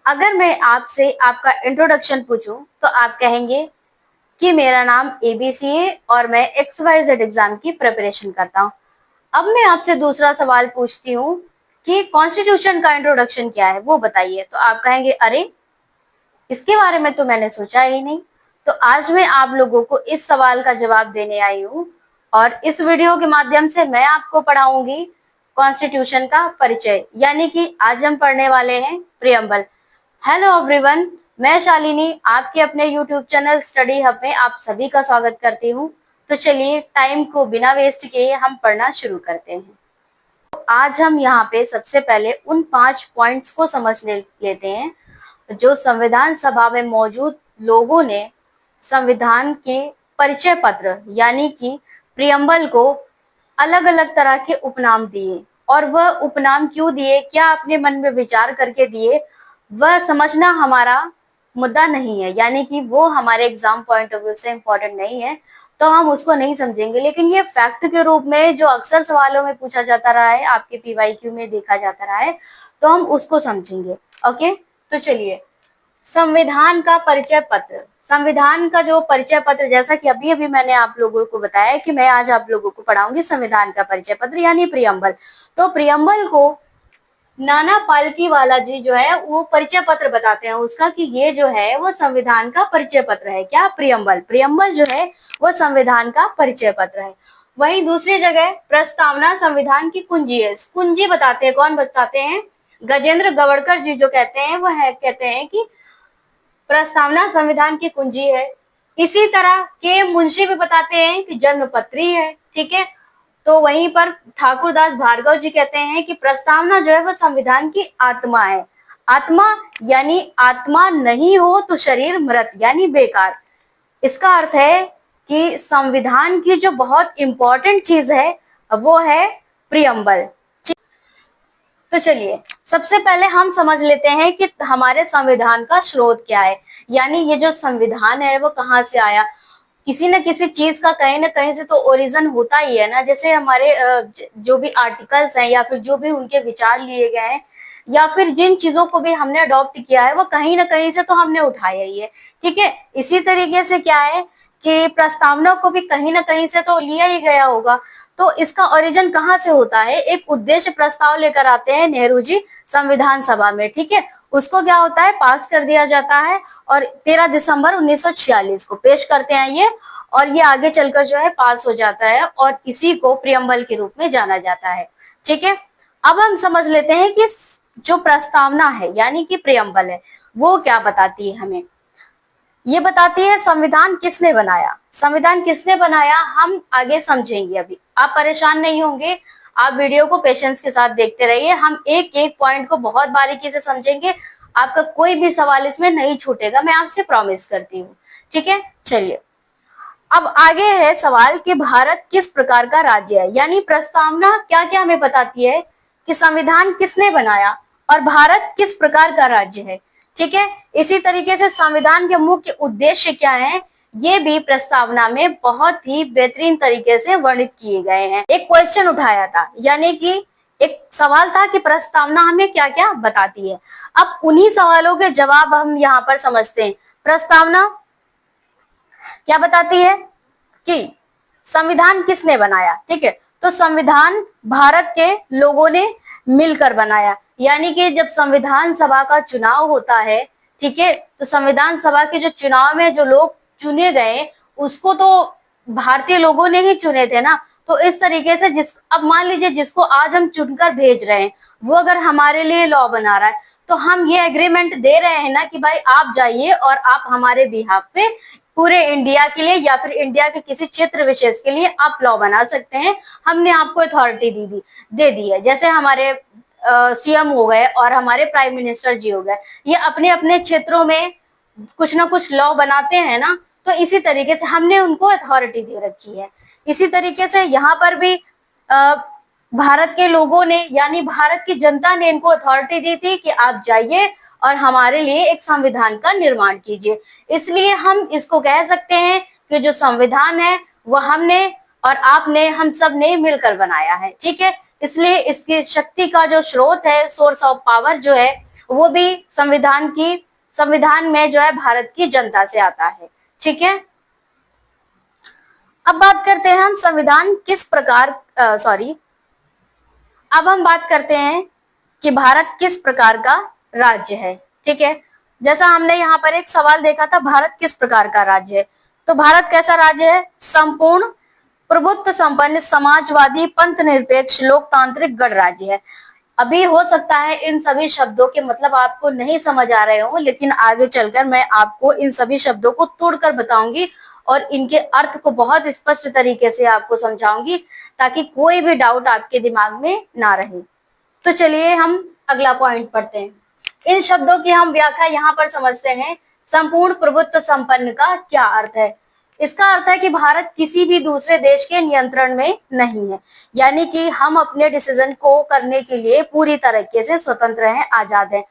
अगर मैं आपसे आपका इंट्रोडक्शन पूछूं तो आप कहेंगे कि मेरा नाम एबीसी है और मैं XYZ एग्जाम की प्रिपरेशन करता हूं। अब मैं आपसे दूसरा सवाल पूछती हूँ कि कॉन्स्टिट्यूशन का इंट्रोडक्शन क्या है वो बताइए, तो आप कहेंगे अरे इसके बारे में तो मैंने सोचा ही नहीं। तो आज मैं आप लोगों को इस सवाल का जवाब देने आई हूँ और इस वीडियो के माध्यम से मैं आपको पढ़ाऊंगी कॉन्स्टिट्यूशन का परिचय, यानी कि आज हम पढ़ने वाले हैं प्रियम्बल। हेलो एवरीवन, मैं शालिनी आपके अपने यूट्यूब चैनल स्टडी हब में आप सभी का स्वागत करती हूँ। तो चलिए टाइम को बिना वेस्ट किए हम पढ़ना शुरू करते हैं। तो आज हम यहाँ पे सबसे पहले उन 5 पॉइंट्स को समझ लेते हैं जो संविधान सभा में मौजूद लोगों ने संविधान के परिचय पत्र यानी कि प्रियम्बल को अलग अलग तरह के उपनाम दिए, और वह उपनाम क्यों दिए, क्या अपने मन में विचार करके दिए, वह समझना हमारा मुद्दा नहीं है, यानी कि वो हमारे एग्जाम पॉइंट ऑफ व्यू से इम्पोर्टेंट नहीं है, तो हम उसको नहीं समझेंगे। लेकिन ये फैक्ट के रूप में जो अक्सर सवालों में पूछा जाता रहा है, आपके PYQ में देखा जाता रहा है, तो हम उसको समझेंगे। ओके, तो चलिए संविधान का परिचय पत्र। संविधान का जो परिचय पत्र, जैसा कि अभी अभी मैंने आप लोगों को बताया कि मैं आज आप लोगों को पढ़ाऊंगी संविधान का परिचय पत्र यानी प्रियम्बल। तो प्रियम्बल को नाना पालकीवाला जी जो है वो परिचय पत्र बताते हैं उसका, कि ये जो है वो संविधान का परिचय पत्र है। क्या? प्रियम्बल। प्रियम्बल जो है वो संविधान का परिचय पत्र है। वहीं दूसरी जगह प्रस्तावना संविधान की कुंजी है। कुंजी बताते हैं, कौन बताते हैं? गजेंद्र गवड़कर जी जो कहते हैं वो कहते हैं कि प्रस्तावना संविधान की कुंजी है। इसी तरह के मुंशी भी बताते हैं कि जन्मपत्री है। ठीक है, तो वहीं पर ठाकुरदास भार्गव जी कहते हैं कि प्रस्तावना जो है वो संविधान की आत्मा है। आत्मा यानी आत्मा नहीं हो तो शरीर मृत यानी बेकार। इसका अर्थ है कि संविधान की जो बहुत इंपॉर्टेंट चीज है वो है प्रियम्बल। तो चलिए सबसे पहले हम समझ लेते हैं कि हमारे संविधान का स्रोत क्या है, यानी ये जो संविधान है वो कहाँ से आया। किसी न किसी चीज का कहीं ना कहीं से तो ओरिजिन होता ही है ना। जैसे हमारे जो भी आर्टिकल्स हैं या फिर जो भी उनके विचार लिए गए हैं या फिर जिन चीजों को भी हमने अडॉप्ट किया है वो कहीं ना कहीं से तो हमने उठाया ही है। ठीक है, इसी तरीके से क्या है कि प्रस्तावना को भी कहीं ना कहीं से तो लिया ही गया होगा। तो इसका ओरिजिन कहाँ से होता है? एक उद्देश्य प्रस्ताव लेकर आते हैं नेहरू जी संविधान सभा में। ठीक है, उसको क्या होता है, पास कर दिया जाता है और 13 दिसंबर 1946 को पेश करते हैं ये, और ये आगे चलकर जो है पास हो जाता है और इसी को प्रियम्बल के रूप में जाना जाता है। ठीक है, अब हम समझ लेते हैं कि जो प्रस्तावना है यानी कि प्रियम्बल है वो क्या बताती है हमें। ये बताती है संविधान किसने बनाया। संविधान किसने बनाया हम आगे समझेंगे। अभी आप परेशान नहीं होंगे, आप वीडियो को पेशेंस के साथ देखते रहिए। हम एक एक पॉइंट को बहुत बारीकी से समझेंगे, आपका कोई भी सवाल इसमें नहीं छूटेगा, मैं आपसे प्रॉमिस करती हूँ। ठीक है, चलिए अब आगे है सवाल कि भारत किस प्रकार का राज्य है। यानी प्रस्तावना क्या क्या हमें बताती है कि संविधान किसने बनाया और भारत किस प्रकार का राज्य है। ठीक है, इसी तरीके से संविधान के मुख्य उद्देश्य क्या है ये भी प्रस्तावना में बहुत ही बेहतरीन तरीके से वर्णित किए गए हैं। एक क्वेश्चन उठाया था, यानी कि एक सवाल था कि प्रस्तावना हमें क्या क्या बताती है। अब उन्हीं सवालों के जवाब हम यहाँ पर समझते हैं। प्रस्तावना क्या बताती है कि संविधान किसने बनाया। ठीक है, तो संविधान भारत के लोगों ने मिलकर बनाया, यानी कि जब संविधान सभा का चुनाव होता है, ठीक है, तो संविधान सभा के जो चुनाव में जो लोग चुने गए उसको तो भारतीय लोगों ने ही चुने थे ना। तो इस तरीके से अब मान लीजिए जिसको आज हम चुनकर भेज रहे हैं वो अगर हमारे लिए लॉ बना रहा है तो हम ये एग्रीमेंट दे रहे हैं ना कि भाई आप जाइए और आप हमारे बिहाफ पे पूरे इंडिया के लिए या फिर इंडिया के किसी क्षेत्र विशेष के लिए आप लॉ बना सकते हैं। हमने आपको अथॉरिटी दे दी है। जैसे हमारे CM हो गए और हमारे प्राइम मिनिस्टर जी हो गए, ये अपने अपने क्षेत्रों में कुछ ना कुछ लॉ बनाते हैं ना, तो इसी तरीके से हमने उनको अथॉरिटी दे रखी है। इसी तरीके से यहाँ पर भी भारत के लोगों ने यानी भारत की जनता ने इनको अथॉरिटी दी थी कि आप जाइए और हमारे लिए एक संविधान का निर्माण कीजिए। इसलिए हम इसको कह सकते हैं कि जो संविधान है वो हमने और आपने, हम सब ने मिलकर बनाया है। ठीक है, इसलिए इसकी शक्ति का जो स्रोत है, सोर्स ऑफ पावर जो है वो भी संविधान में जो है भारत की जनता से आता है। ठीक है, अब बात करते हैं हम संविधान किस प्रकार अब हम बात करते हैं कि भारत किस प्रकार का राज्य है। ठीक है, जैसा हमने यहाँ पर एक सवाल देखा था, भारत किस प्रकार का राज्य है, तो भारत कैसा राज्य है? संपूर्ण प्रभुत्व संपन्न समाजवादी पंथ निरपेक्ष लोकतांत्रिक गणराज्य है। अभी हो सकता है इन सभी शब्दों के मतलब आपको नहीं समझ आ रहे हो, लेकिन आगे चलकर मैं आपको इन सभी शब्दों को तोड़कर बताऊंगी और इनके अर्थ को बहुत स्पष्ट तरीके से आपको समझाऊंगी, ताकि कोई भी डाउट आपके दिमाग में ना रहे। तो चलिए हम अगला पॉइंट पढ़ते हैं। इन शब्दों की हम व्याख्या यहाँ पर समझते हैं। संपूर्ण प्रभुत्व संपन्न का क्या अर्थ है? इसका अर्थ है कि भारत किसी भी दूसरे देश के नियंत्रण में नहीं है, यानी कि हम अपने डिसीजन को करने के लिए पूरी तरीके से स्वतंत्र हैं, आजाद हैं।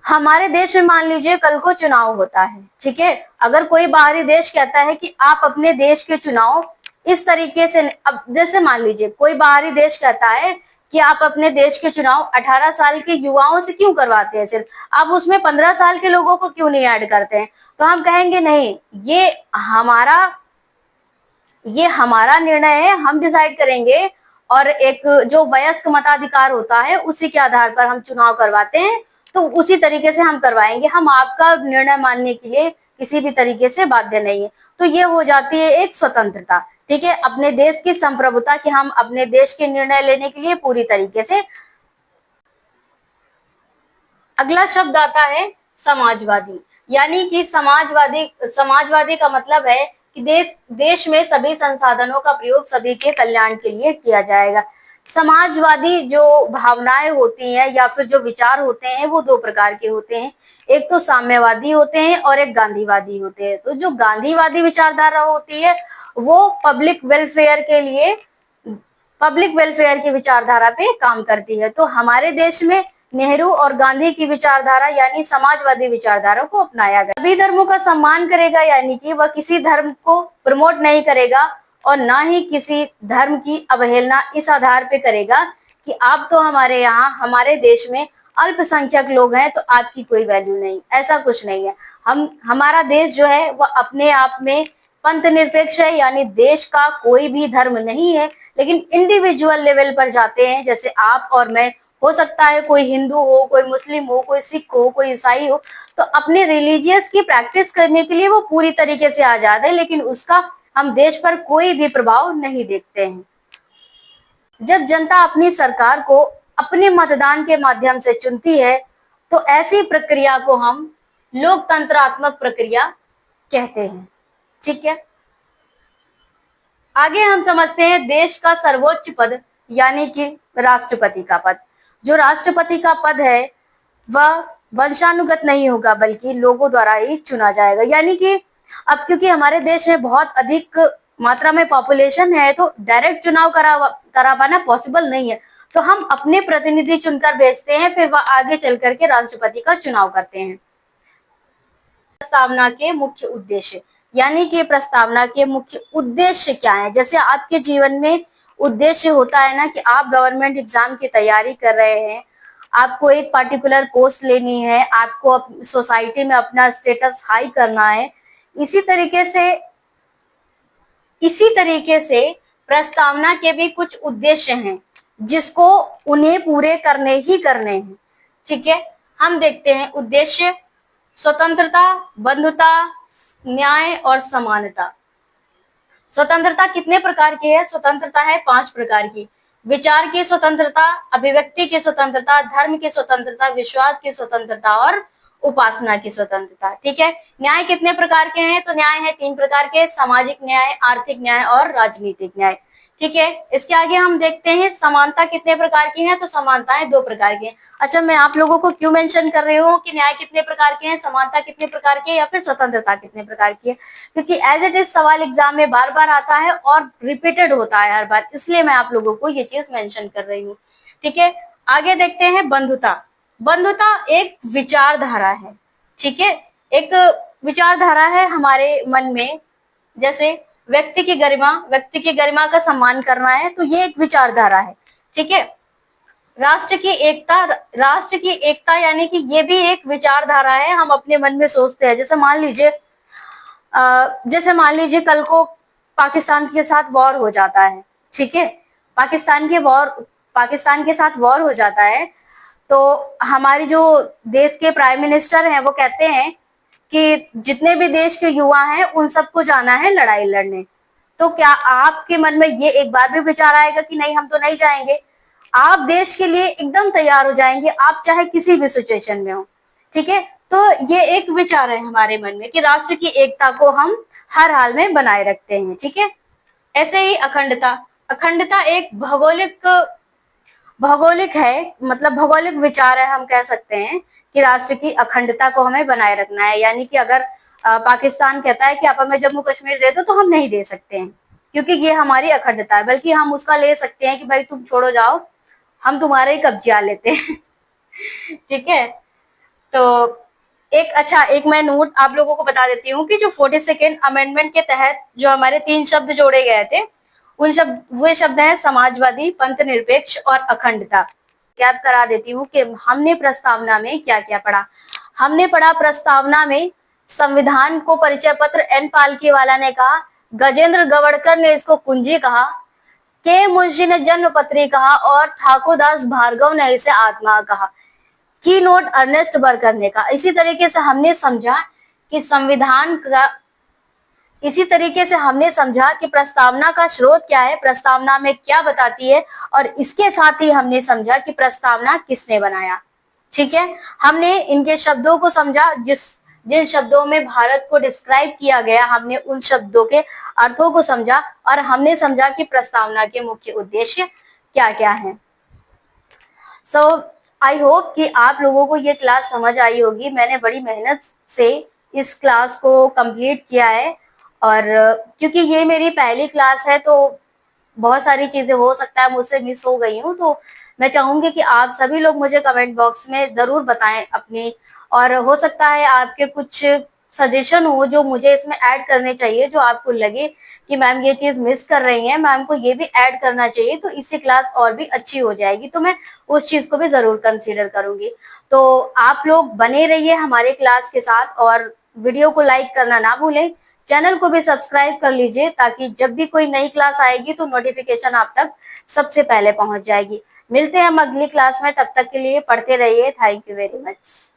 हमारे देश में मान लीजिए कल को चुनाव होता है, ठीक है, अगर कोई बाहरी देश कहता है कि आप अपने देश के चुनाव इस तरीके से, अब जैसे मान लीजिए कोई बाहरी देश कहता है कि आप अपने देश के चुनाव 18 साल के युवाओं से क्यों करवाते हैं, सिर्फ आप उसमें 15 साल के लोगों को क्यों नहीं ऐड करते हैं, तो हम कहेंगे नहीं, ये हमारा निर्णय है, हम डिसाइड करेंगे, और एक जो वयस्क मताधिकार होता है उसी के आधार पर हम चुनाव करवाते हैं, तो उसी तरीके से हम करवाएंगे, हम आपका निर्णय मानने के लिए किसी भी तरीके से बाध्य नहीं है। तो ये हो जाती है एक स्वतंत्रता। ठीक है, अपने देश की संप्रभुता, कि हम अपने देश के निर्णय लेने के लिए पूरी तरीके से। अगला शब्द आता है समाजवादी, यानी कि समाजवादी का मतलब है कि देश में सभी संसाधनों का प्रयोग सभी के कल्याण के लिए किया जाएगा। समाजवादी जो भावनाएं होती हैं या फिर जो विचार होते हैं वो दो प्रकार के होते हैं, एक तो साम्यवादी होते हैं और एक गांधीवादी होते हैं। तो जो गांधीवादी विचारधारा होती है वो पब्लिक वेलफेयर की विचारधारा पे काम करती है। तो हमारे देश में नेहरू और गांधी की विचारधारा यानी समाजवादी विचारधारा को अपनाया गया। सभी धर्मों का सम्मान करेगा, यानी कि वह किसी धर्म को प्रमोट नहीं करेगा और ना ही किसी धर्म की अवहेलना इस आधार पे करेगा कि आप तो हमारे देश में अल्पसंख्यक लोग हैं तो आपकी कोई वैल्यू नहीं, ऐसा कुछ नहीं है। हमारा देश जो है वह अपने आप में पंथ निरपेक्ष है, यानी देश का कोई भी धर्म नहीं है, लेकिन इंडिविजुअल लेवल पर जाते हैं, जैसे आप और मैं, हो सकता है कोई हिंदू हो, कोई मुस्लिम हो, कोई सिख हो, कोई ईसाई हो, तो अपने रिलीजियस की प्रैक्टिस करने के लिए वो पूरी तरीके से आजाद है, लेकिन उसका हम देश पर कोई भी प्रभाव नहीं देखते हैं। जब जनता अपनी सरकार को अपने मतदान के माध्यम से चुनती है तो ऐसी प्रक्रिया को हम लोकतंत्रात्मक प्रक्रिया कहते हैं। ठीक है, आगे हम समझते हैं देश का सर्वोच्च पद यानी कि राष्ट्रपति का पद। जो राष्ट्रपति का पद है वह वंशानुगत नहीं होगा बल्कि लोगों द्वारा ही चुना जाएगा, यानी कि अब क्योंकि हमारे देश में बहुत अधिक मात्रा में पॉपुलेशन है तो डायरेक्ट चुनाव करा पाना पॉसिबल नहीं है, तो हम अपने प्रतिनिधि चुनकर भेजते हैं, फिर वह आगे चल करके राष्ट्रपति का चुनाव करते हैं। प्रस्तावना के मुख्य उद्देश्य, यानी कि प्रस्तावना के मुख्य उद्देश्य क्या है? जैसे आपके जीवन में उद्देश्य होता है ना कि आप गवर्नमेंट एग्जाम की तैयारी कर रहे हैं, आपको एक पर्टिकुलर पोस्ट लेनी है, आपको सोसाइटी में अपना स्टेटस हाई करना है, इसी तरीके से प्रस्तावना के भी कुछ उद्देश्य हैं जिसको उन्हें पूरे करने ही करने हैं। ठीक है, हम देखते हैं उद्देश्य: स्वतंत्रता, बंधुता, न्याय और समानता। स्वतंत्रता कितने प्रकार की है? स्वतंत्रता है 5 प्रकार की: विचार की स्वतंत्रता, अभिव्यक्ति की स्वतंत्रता, धर्म की स्वतंत्रता, विश्वास की स्वतंत्रता और उपासना की स्वतंत्रता। ठीक है, न्याय कितने प्रकार के हैं? तो न्याय है 3 प्रकार के: सामाजिक न्याय, आर्थिक न्याय और राजनीतिक न्याय। ठीक है, इसके आगे हम देखते हैं समानता कितने प्रकार की है? तो समानताएं 2 प्रकार की हैं। अच्छा, मैं आप लोगों को क्यों मेंशन कर रही हूँ कि न्याय कितने प्रकार के हैं, समानता कितने प्रकार की है या फिर स्वतंत्रता कितने प्रकार की है? क्योंकि एज इट इज सवाल एग्जाम में बार बार आता है और रिपीटेड होता है हर बार, इसलिए मैं आप लोगों को ये चीज मेंशन कर रही हूँ। ठीक है, आगे देखते हैं बंधुता। बंधुता एक विचारधारा है। ठीक है, एक विचारधारा है हमारे मन में, जैसे व्यक्ति की गरिमा का सम्मान करना है, तो ये एक विचारधारा है। ठीक है, राष्ट्र की एकता यानी कि ये भी एक विचारधारा है, हम अपने मन में सोचते हैं। जैसे मान लीजिए कल को पाकिस्तान के साथ वॉर हो जाता है, ठीक है, पाकिस्तान के साथ वॉर हो जाता है, तो हमारी जो देश के प्राइम मिनिस्टर हैं वो कहते हैं कि जितने भी देश के युवा हैं उन सबको जाना है लड़ाई लड़ने। तो क्या आपके मन में ये एक बार भी विचार आएगा कि नहीं हम तो नहीं जाएंगे? आप देश के लिए एकदम तैयार हो जाएंगे, आप चाहे किसी भी सिचुएशन में हो, ठीक है। तो ये एक विचार है हमारे मन में कि राष्ट्र की एकता को हम हर हाल में बनाए रखते हैं, ठीक है। ऐसे ही अखंडता, अखंडता एक भौगोलिक है, मतलब भौगोलिक विचार है, हम कह सकते हैं कि राष्ट्र की अखंडता को हमें बनाए रखना है। यानी कि अगर पाकिस्तान कहता है कि आप हमें जम्मू कश्मीर दे दो, तो हम नहीं दे सकते हैं, क्योंकि ये हमारी अखंडता है। बल्कि हम उसका ले सकते हैं कि भाई तुम छोड़ो जाओ, हम तुम्हारे ही कब्जा लेते हैं ठीक है। तो एक मैं नोट आप लोगों को बता देती हूँ कि जो 42nd अमेंडमेंट के तहत जो हमारे 3 शब्द जोड़े गए थे, वे शब्द हैं समाजवादी, पंथ निरपेक्ष और अखंडता। कैप करा देती हूँ कि हमने प्रस्तावना में क्या क्या पढ़ा। हमने पढ़ा प्रस्तावना में संविधान को परिचय पत्र एन पालकीवाला ने कहा, गजेंद्र गवड़कर ने इसको कुंजी कहा, के मुंशी ने जन्म पत्री कहा और ठाकुरदास भार्गव ने इसे आत्मा कहा। की नोट अर्नेस्ट बर्कर ने कहा। इसी तरीके से हमने समझा कि प्रस्तावना का स्रोत क्या है, प्रस्तावना में क्या बताती है, और इसके साथ ही हमने समझा कि प्रस्तावना किसने बनाया, ठीक है। हमने इनके शब्दों को समझा, जिन शब्दों में भारत को डिस्क्राइब किया गया, हमने उन शब्दों के अर्थों को समझा, और हमने समझा कि प्रस्तावना के मुख्य उद्देश्य क्या क्या है। सो आई होप कि आप लोगों को ये क्लास समझ आई होगी। मैंने बड़ी मेहनत से इस क्लास को कंप्लीट किया है, और क्योंकि ये मेरी पहली क्लास है तो बहुत सारी चीजें हो सकता है मुझसे मिस हो गई हूँ। तो मैं चाहूंगी कि आप सभी लोग मुझे कमेंट बॉक्स में जरूर बताएं अपनी, और हो सकता है आपके कुछ सजेशन हो जो मुझे इसमें ऐड करने चाहिए, जो आपको लगे कि मैम ये चीज मिस कर रही है, मैम को ये भी ऐड करना चाहिए, तो इससे क्लास और भी अच्छी हो जाएगी, तो मैं उस चीज को भी जरूर कंसीडर करूंगी। तो आप लोग बने रहिए हमारे क्लास के साथ, और वीडियो को लाइक करना ना भूलें, चैनल को भी सब्सक्राइब कर लीजिए, ताकि जब भी कोई नई क्लास आएगी तो नोटिफिकेशन आप तक सबसे पहले पहुंच जाएगी। मिलते हैं हम अगली क्लास में, तब तक के लिए पढ़ते रहिए। Thank you very much.